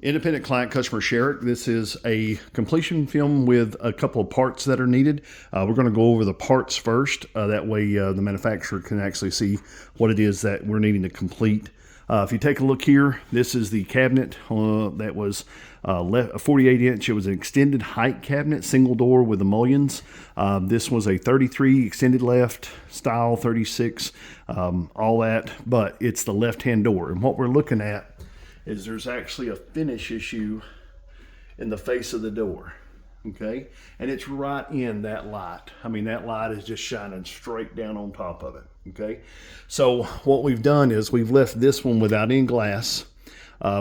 Independent client customer Sherrick. This is a completion film with a couple of parts that are needed. We're going to go over the parts first. That way the manufacturer can actually see what it is that we're needing to complete. If you take a look here, this is the cabinet that was a 48 inch. It was an extended height cabinet, single door with the mullions. This was a 33 extended left style, 36, all that, but it's the left-hand door. And what we're looking at is there's actually a finish issue in the face of the door, okay? And it's right in that light. I mean, that light is just shining straight down on top of it, okay? So what we've done is we've left this one without any glass.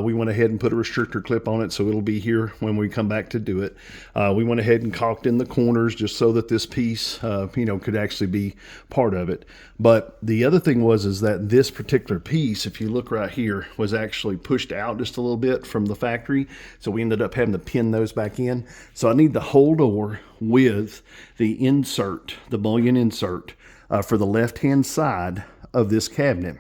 We went ahead and put a restrictor clip on it, so it'll be here when we come back to do it. We went ahead and caulked in the corners just so that this piece, could actually be part of it. But the other thing is that this particular piece, if you look right here, was actually pushed out just a little bit from the factory. So we ended up having to pin those back in. So I need the whole door with the insert, the mullion insert, for the left-hand side of this cabinet.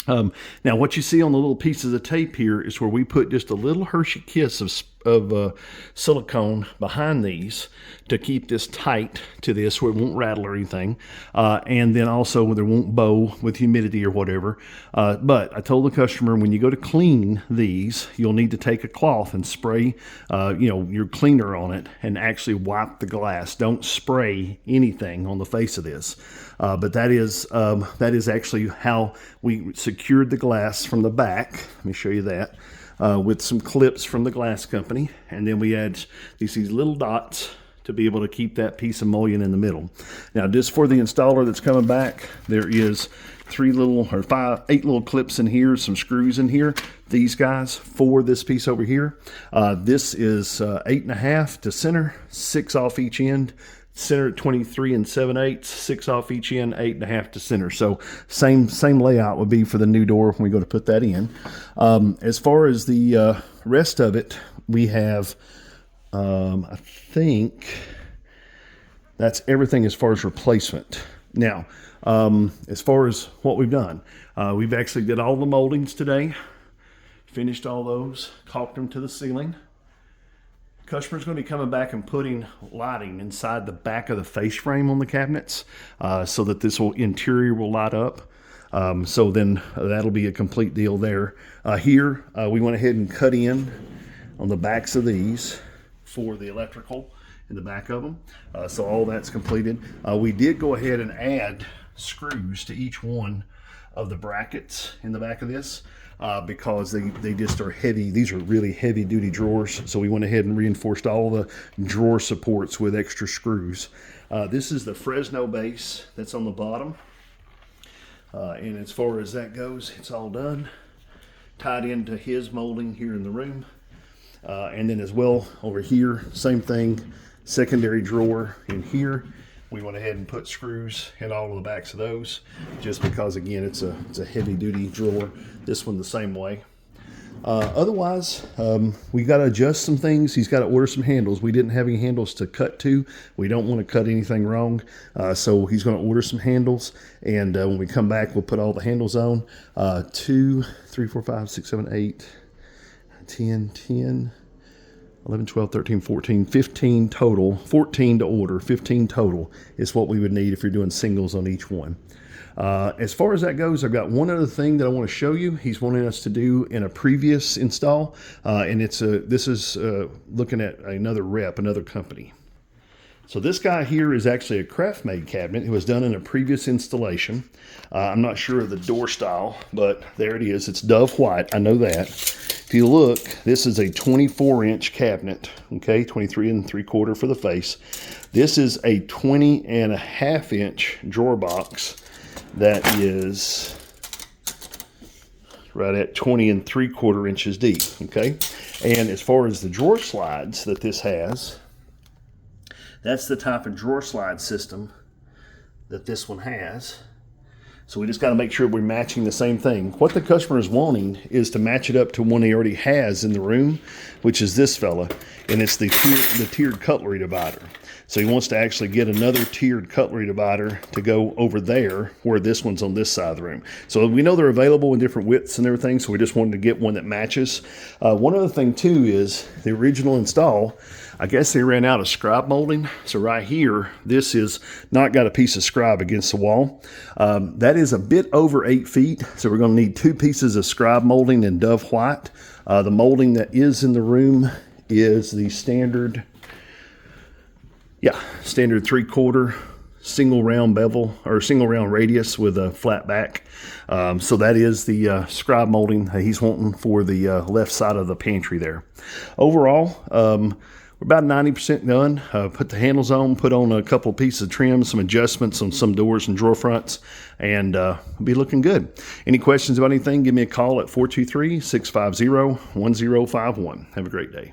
Now what you see on the little pieces of tape here is where we put just a little Hershey Kiss of silicone behind these to keep this tight to this where it won't rattle or anything. And then also there won't bow with humidity or whatever. But I told the customer when you go to clean these, you'll need to take a cloth and spray, your cleaner on it and actually wipe the glass. Don't spray anything on the face of this. But that is actually how we secured the glass from the back. Let me show you that. With some clips from the glass company, and then we add these little dots to be able to keep that piece of mullion in the middle. Now, just for the installer that's coming back, there is 8 little clips in here, some screws in here. These guys for this piece over here. This is 8.5 to center, 6 off each end. Center at 23 7/8, 6 off each end, 8.5 to center. So same layout would be for the new door when we go to put that in. As far as the rest of it, we have, I think that's everything as far as replacement. Now, as far as what we've done, we've actually did all the moldings today, finished all those, caulked them to the ceiling. Customer's going to be coming back and putting lighting inside the back of the face frame on the cabinets so that this interior will light up. So then that'll be a complete deal there. Here, we went ahead and cut in on the backs of these for the electrical in the back of them. So all that's completed. We did go ahead and add screws to each one of the brackets in the back of this. Because they just are heavy. These are really heavy duty drawers. So we went ahead and reinforced all the drawer supports with extra screws. This is the Fresno base that's on the bottom. And as far as that goes, it's all done. Tied into his molding here in the room. And then as well over here, same thing, secondary drawer in here. We went ahead and put screws in all of the backs of those just because, again, it's a heavy duty drawer. This one the same way. Otherwise, we got to adjust some things. He's got to order some handles. We didn't have any handles to cut to. We don't want to cut anything wrong. So he's going to order some handles. And when we come back, we'll put all the handles on. 2, 3, 4, 5, 6, 7, 8, 10, 11, 12, 13, 14, 15 total, 14 to order, 15 total is what we would need if you're doing singles on each one. As far as that goes, I've got one other thing that I want to show you. He's wanting us to do in a previous install, and this is looking at another company. So this guy here is actually a craft-made cabinet. It was done in a previous installation. I'm not sure of the door style, but there it is. It's Dove White. I know that. If you look, this is a 24-inch cabinet, okay, 23 3/4 for the face. This is a 20.5-inch drawer box that is right at 20 3/4 inches deep, okay? And as far as the drawer slides that this has, that's the type of drawer slide system that this one has. So we just got to make sure we're matching the same thing. What the customer is wanting is to match it up to one he already has in the room, which is this fella, and it's the tiered cutlery divider. So he wants to actually get another tiered cutlery divider to go over there where this one's on this side of the room. So we know they're available in different widths and everything, so we just wanted to get one that matches. One other thing too is the original install, I guess they ran out of scribe molding. So right here, this is not got a piece of scribe against the wall. That is a bit over 8 feet, so we're going to need 2 pieces of scribe molding in Dove White. The molding that is in the room is the standard 3/4 single round bevel or single round radius with a flat back. So that is the scribe molding that he's wanting for the left side of the pantry there. Overall, we're about 90% done. Put the handles on, put on a couple of pieces of trim, some adjustments on some doors and drawer fronts, and be looking good. Any questions about anything, give me a call at 423-650-1051. Have a great day.